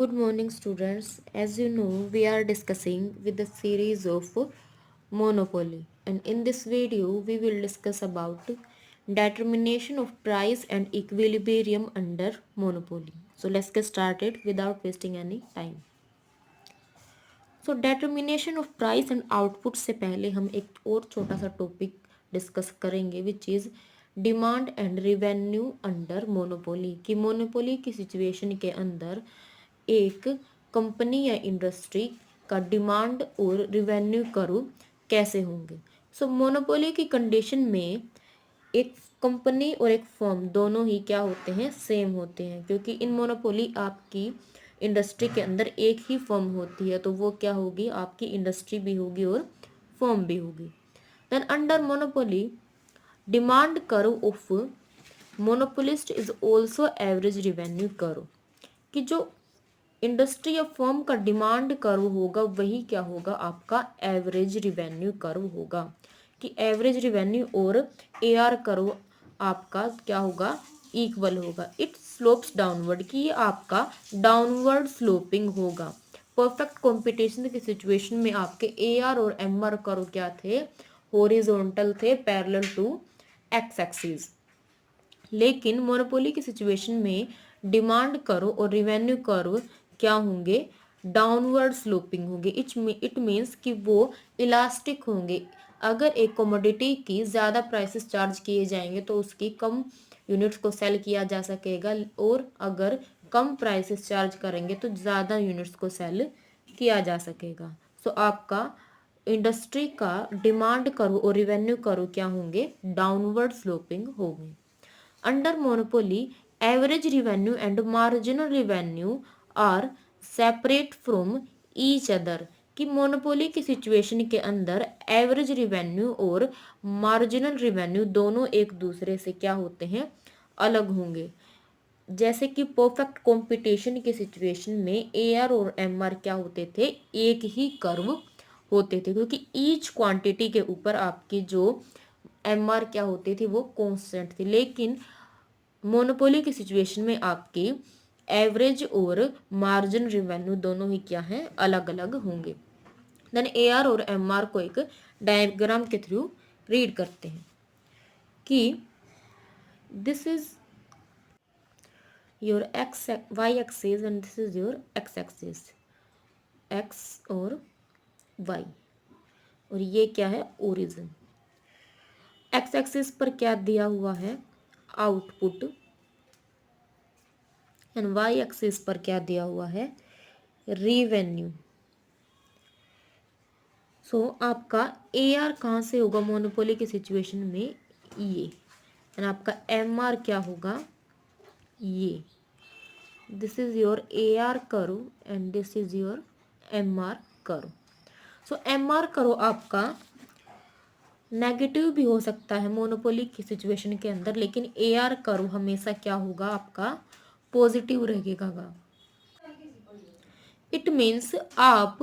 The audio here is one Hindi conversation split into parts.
Good morning, students. As you know, we are discussing with the series of Monopoly, and in this video, we will discuss about determination of price and equilibrium under Monopoly. So let's get started without wasting any time. So determination of price and output से पहले हम एक और छोटा सा टॉपिक डिस्कस करेंगे which is demand and revenue under monopoly कि मोनोपोली की सिचुएशन के अंदर एक कंपनी या इंडस्ट्री का डिमांड और रिवेन्यू कर्व कैसे होंगे। सो मोनोपोली की कंडीशन में एक कंपनी और एक फर्म दोनों ही क्या होते हैं, सेम होते हैं, क्योंकि इन मोनोपोली आपकी इंडस्ट्री के अंदर एक ही फर्म होती है तो वो क्या होगी, आपकी इंडस्ट्री भी होगी और फर्म भी होगी। Then under monopoly demand curve of monopolist is also average revenue curve कि जो इंडस्ट्री या फर्म का डिमांड कर्व होगा वही क्या होगा, आपका एवरेज रिवेन्यू कर्व होगा कि एवरेज रिवेन्यू और एआर कर्व आपका क्या होगा, इक्वल होगा। इट स्लोप्स डाउनवर्ड कि ये आपका डाउनवर्ड स्लोपिंग होगा। परफेक्ट कंपटीशन की सिचुएशन में आपके एआर और एमआर कर्व क्या थे, हॉरिजॉन्टल थे, पैरेलल टू एक्स एक्सिस। लेकिन मोनोपोली की सिचुएशन में डिमांड कर्व और रिवेन्यू कर्व क्या होंगे, डाउनवर्ड स्लोपिंग होंगे। इट मीन्स कि वो इलास्टिक होंगे। अगर एक कमोडिटी की ज़्यादा प्राइसेस चार्ज किए जाएंगे तो उसकी कम यूनिट्स को सेल किया जा सकेगा, और अगर कम प्राइसेस चार्ज करेंगे तो ज़्यादा यूनिट्स को सेल किया जा सकेगा। सो आपका इंडस्ट्री का डिमांड कर्व और रिवेन्यू कर्व क्या होंगे, डाउनवर्ड स्लोपिंग होंगे। Under monopoly, average revenue and marginal revenue are separate from each other कि मोनोपोली की सिचुएशन के अंदर एवरेज रिवेन्यू और मार्जिनल रिवेन्यू दोनों एक दूसरे से क्या होते हैं, अलग होंगे। जैसे कि परफेक्ट कंपटीशन की सिचुएशन में एआर और एमआर क्या होते थे, एक ही कर्व होते थे, क्योंकि ईच क्वांटिटी के ऊपर आपकी जो एमआर क्या होती थी वो कांस्टेंट थी। लेकिन मोनोपोली की सिचुएशन में आपकी एवरेज और मार्जिन रिवेन्यू दोनों ही क्या हैं, अलग अलग होंगे। देन एआर और एमआर को एक डायग्राम के थ्रू रीड करते हैं कि this is your x y axis and this is your x axis, x और वाई, और ये क्या है, ओरिजिन। एक्स एक्सिस पर क्या दिया हुआ है, आउटपुट, एंड वाई एक्सिस पर क्या दिया हुआ है, रिवेन्यू। सो आपका ए आर कहाँ से होगा मोनोपोली की सिचुएशन में, ये, एंड आपका एम आर क्या होगा, ये। This is your A R curve and this is your M R curve. So M R curve आपका नेगेटिव भी हो सकता है मोनोपोली की सिचुएशन के अंदर, लेकिन ए आर कर्व हमेशा क्या होगा, आपका पॉजिटिव रहेगा। इट मीन्स आप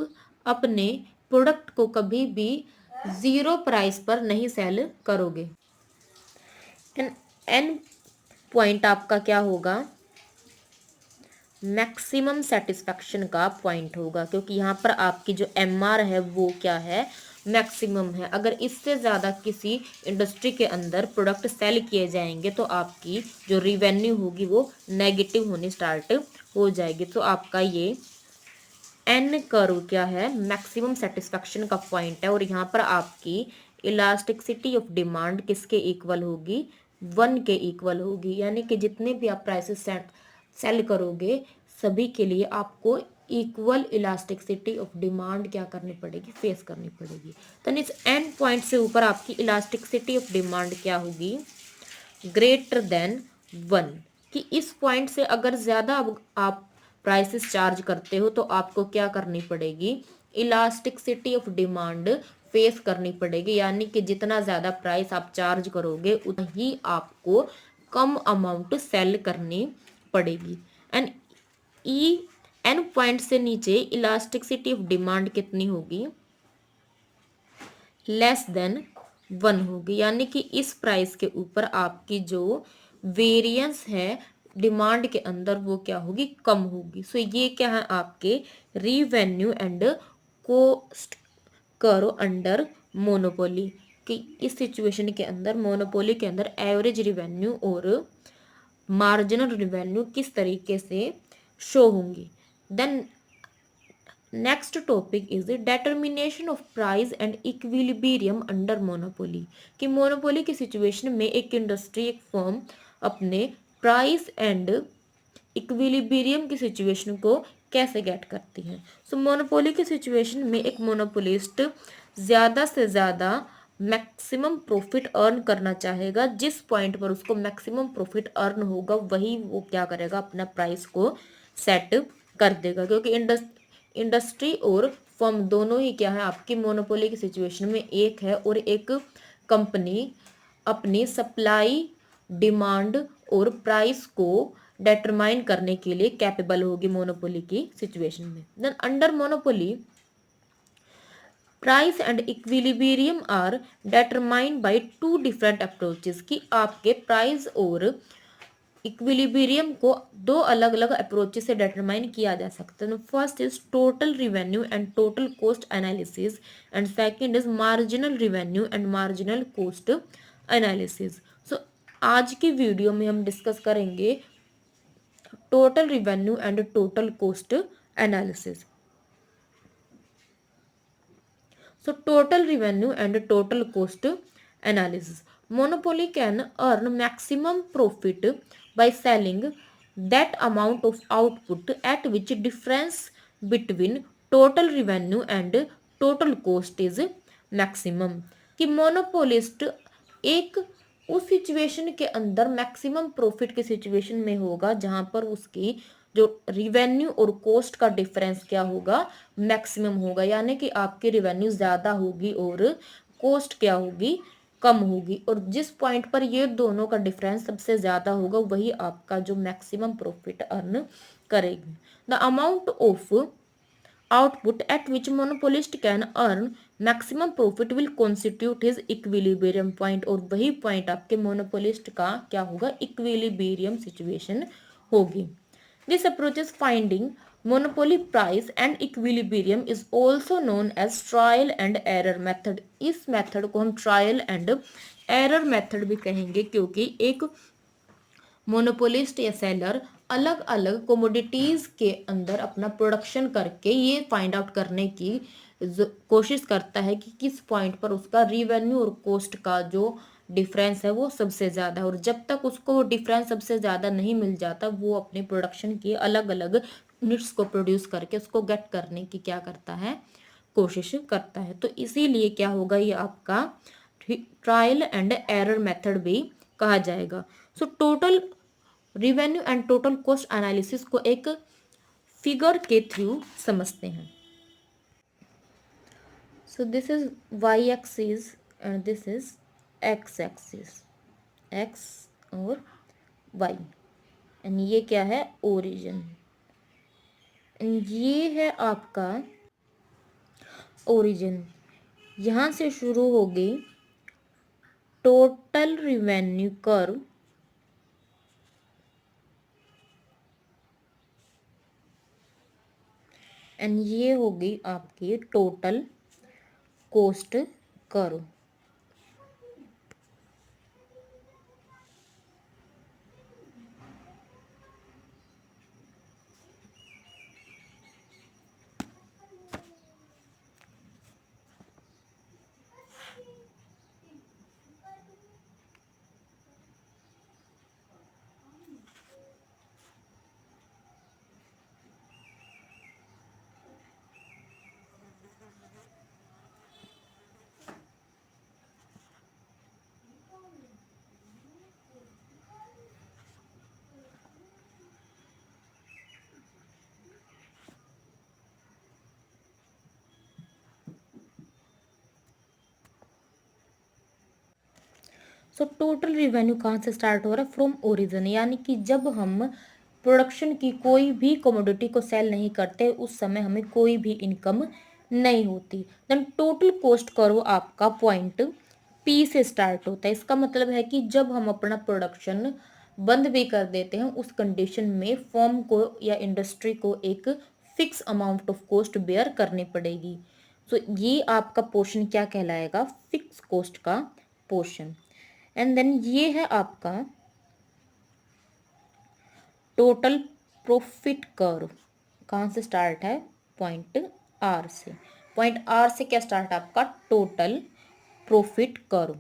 अपने प्रोडक्ट को कभी भी ज़ीरो प्राइस पर नहीं सेल करोगे। एंड एन पॉइंट आपका क्या होगा, मैक्सिमम सेटिस्फैक्शन का पॉइंट होगा, क्योंकि यहाँ पर आपकी जो एमआर है वो क्या है, मैक्सिमम है। अगर इससे ज़्यादा किसी इंडस्ट्री के अंदर प्रोडक्ट सेल किए जाएंगे तो आपकी जो रिवेन्यू होगी वो नेगेटिव होनी स्टार्ट हो जाएगी। तो आपका ये एन कर्व क्या है, मैक्सिमम सेटिस्फैक्शन का पॉइंट है, और यहाँ पर आपकी इलास्टिसिटी ऑफ डिमांड किसके इक्वल होगी, 1 के इक्वल होगी। यानी कि जितने भी आप प्राइसेस सेल करोगे सभी के लिए आपको इक्वल इलास्टिसिटी ऑफ डिमांड क्या करनी पड़ेगी, फेस करनी पड़ेगी। तो इस एंड पॉइंट से ऊपर आपकी इलास्टिसिटी ऑफ डिमांड क्या होगी, ग्रेटर देन 1, कि इस पॉइंट से अगर ज़्यादा आप प्राइसेस चार्ज करते हो तो आपको क्या करनी पड़ेगी, इलास्टिसिटी ऑफ डिमांड फेस करनी पड़ेगी। यानी कि जितना ज़्यादा प्राइस आप चार्ज करोगे उतना ही आपको कम अमाउंट सेल करनी पड़ेगी। एंड ई एन पॉइंट से नीचे इलास्टिसिटी ऑफ डिमांड कितनी होगी, लेस देन 1 होगी। यानी कि इस प्राइस के ऊपर आपकी जो वेरिएंस है डिमांड के अंदर वो क्या होगी, कम होगी। सो ये क्या है आपके रिवेन्यू एंड कोस्ट करो अंडर मोनोपोली, कि इस सिचुएशन के अंदर मोनोपोली के अंदर एवरेज रिवेन्यू और मार्जिनल रिवेन्यू किस तरीके से शो होंगी। Then next topic is determination of price and equilibrium under monopoly, कि मोनोपोली की सिचुएशन में एक इंडस्ट्री, एक फर्म अपने प्राइस एंड इक्विलिब्रियम की सिचुएशन को कैसे गेट करती है। सो मोनोपोली की सिचुएशन में एक मोनोपोलिस्ट ज़्यादा से ज़्यादा मैक्सिमम प्रॉफिट अर्न करना चाहेगा। जिस पॉइंट पर उसको मैक्सिमम प्रॉफिट अर्न होगा वही वो क्या करेगा, अपना प्राइस को सेट कर देगा, क्योंकि इंडस्ट्री और फर्म दोनों ही क्या है आपकी मोनोपोली की सिचुएशन में एक है, और एक कंपनी अपनी सप्लाई, डिमांड और प्राइस को डिटरमाइन करने के लिए कैपेबल होगी मोनोपोली की सिचुएशन में। Then under monopoly price and equilibrium are determined by two different approaches, कि आपके प्राइस और इक्विलिब्रियम को दो अलग अलग अप्रोच से डिटरमाइन किया जा सकता है। First is total revenue and total cost analysis, and second is marginal revenue and marginal cost analysis. So आज की वीडियो में हम डिस्कस करेंगे total revenue and total cost analysis. So total revenue and total cost analysis. Monopoly can earn maximum profit by selling that amount of output at which difference between total revenue and total cost is maximum, कि मोनोपोलिस्ट एक उस सिचुएशन के अंदर मैक्सिमम प्रॉफिट की सिचुएशन में होगा जहां पर उसकी जो रिवेन्यू और कॉस्ट का डिफरेंस क्या होगा, मैक्सिमम होगा, यानी कि आपकी रिवेन्यू ज़्यादा होगी और कॉस्ट क्या होगी, कम होगी। और जिस पॉइंट पर ये दोनों का डिफरेंस सबसे ज़्यादा होगा वही आपका जो मैक्सिमम प्रॉफिट अर्न करेगी। The amount of output at which monopolist can earn maximum profit will constitute his equilibrium point, और वही पॉइंट आपके मोनोपोलिस्ट का क्या होगा, इक्विलिब्रियम सिचुएशन होगी। This approach is finding monopoly price and equilibrium is also known as trial and error method. इस मेथड को हम ट्रायल एंड एरर मेथड भी कहेंगे, क्योंकि एक मोनोपोलिस्ट या सेलर अलग अलग कोमोडिटीज के अंदर अपना प्रोडक्शन करके ये फाइंड आउट करने की कोशिश करता है कि किस पॉइंट पर उसका रिवेन्यू और कॉस्ट का जो डिफरेंस है वो सबसे ज़्यादा है। और जब तक उसको वो डिफरेंस सबसे ज़्यादा नहीं मिल जाता वो अपने प्रोडक्शन की अलग अलग यूनिट्स को प्रोड्यूस करके उसको गेट करने की क्या करता है, कोशिश करता है। तो इसीलिए क्या होगा, ये आपका ट्रायल एंड एरर मेथड भी कहा जाएगा। So total revenue and total cost analysis को एक फिगर के थ्रू समझते हैं। So this is y axis and this is x axis, x और वाई, एंड ये क्या है, ओरिजिन, एंड ये है आपका ओरिजिन। यहाँ से शुरू होगी टोटल रिवेन्यू कर्व, एंड ये होगी आपकी टोटल कॉस्ट कर्व। सो टोटल रिवेन्यू कहाँ से स्टार्ट हो रहा है, फ्रॉम ओरिजिन, यानी कि जब हम प्रोडक्शन की कोई भी कमोडिटी को सेल नहीं करते उस समय हमें कोई भी इनकम नहीं होती। देन टोटल कॉस्ट कर्व आपका पॉइंट पी से स्टार्ट होता है। इसका मतलब है कि जब हम अपना प्रोडक्शन बंद भी कर देते हैं, उस कंडीशन में फर्म को या इंडस्ट्री को एक fix amount of cost bear करनी पड़ेगी। सो ये आपका पोर्शन क्या कहलाएगा, फिक्स कॉस्ट का पोर्शन। एंड देन ये है आपका टोटल प्रॉफिट कर्व। कहाँ से स्टार्ट है, पॉइंट आर से। पॉइंट आर से क्या स्टार्ट है आपका, total profit curve.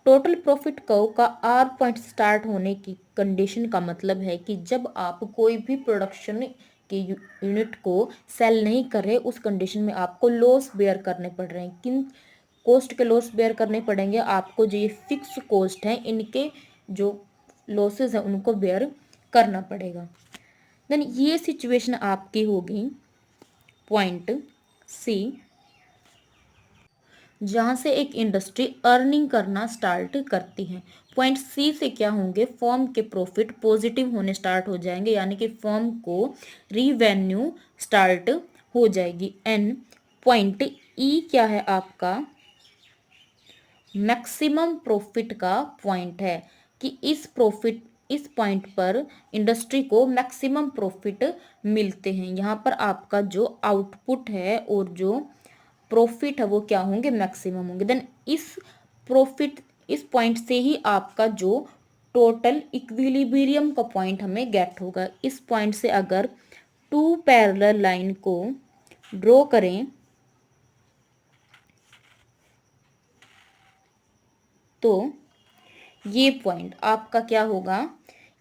Total profit curve का आर पॉइंट स्टार्ट होने की कंडीशन का मतलब है कि जब आप कोई भी प्रोडक्शन के यूनिट को सेल नहीं कर रहे, उस कंडीशन में आपको लॉस बेयर करने पड़ रहे हैं। किन कॉस्ट के लॉस बेयर करने पड़ेंगे आपको, जो ये फिक्स कॉस्ट है इनके जो लॉसेस है उनको बेयर करना पड़ेगा। देन ये सिचुएशन आपकी होगी पॉइंट सी, जहां से एक इंडस्ट्री अर्निंग करना स्टार्ट करती है। पॉइंट सी से क्या होंगे, फर्म के प्रॉफिट पॉजिटिव होने स्टार्ट हो जाएंगे, यानी कि फर्म को रिवेन्यू स्टार्ट हो जाएगी। एंड पॉइंट ई क्या है आपका, मैक्सिमम प्रॉफिट का पॉइंट है कि इस पॉइंट पर इंडस्ट्री को मैक्सिमम प्रॉफिट मिलते हैं। यहाँ पर आपका जो आउटपुट है और जो प्रॉफिट है वो क्या होंगे, मैक्सिमम होंगे। देन इस पॉइंट से ही आपका जो टोटल इक्विलिब्रियम का पॉइंट हमें गेट होगा। इस पॉइंट से अगर टू पैरेलल लाइन को ड्रॉ करें तो ये पॉइंट आपका क्या होगा,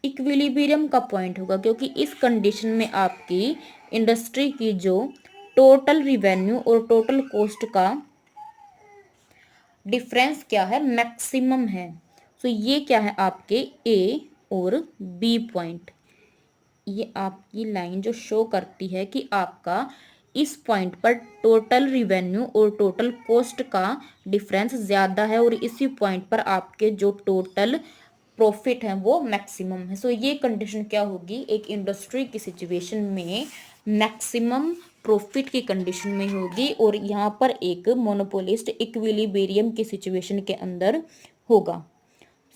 इक्विलिब्रियम का पॉइंट होगा, क्योंकि इस कंडीशन में आपकी इंडस्ट्री की जो टोटल रिवेन्यू और टोटल कॉस्ट का डिफरेंस क्या है, मैक्सिमम है। सो ये क्या है आपके ए और बी पॉइंट। ये आपकी लाइन जो शो करती है कि आपका इस पॉइंट पर टोटल रिवेन्यू और टोटल कॉस्ट का डिफरेंस ज़्यादा है और इसी पॉइंट पर आपके जो टोटल प्रॉफिट है वो मैक्सिमम है। सो ये कंडीशन क्या होगी, एक इंडस्ट्री की सिचुएशन में मैक्सिमम प्रॉफिट की कंडीशन में होगी और यहाँ पर एक मोनोपोलिस्ट इक्विलिब्रियम की सिचुएशन के अंदर होगा।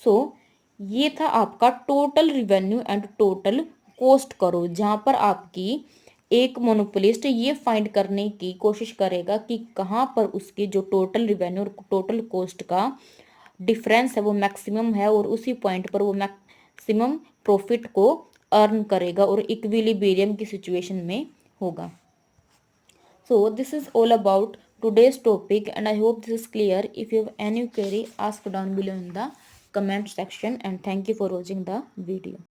सो ये था आपका total revenue and total cost करो, जहाँ पर आपकी एक मोनोपोलिस्ट ये फाइंड करने की कोशिश करेगा कि कहाँ पर उसकी जो टोटल रिवेन्यू और टोटल कॉस्ट का डिफरेंस है वो मैक्सिमम है और उसी पॉइंट पर वो मैक्सिमम प्रॉफिट को अर्न करेगा और इक्विलिब्रियम की सिचुएशन में होगा। So this is all about today's topic and I hope this is clear. If you have any query, ask down below in the comment section and thank you for watching the video.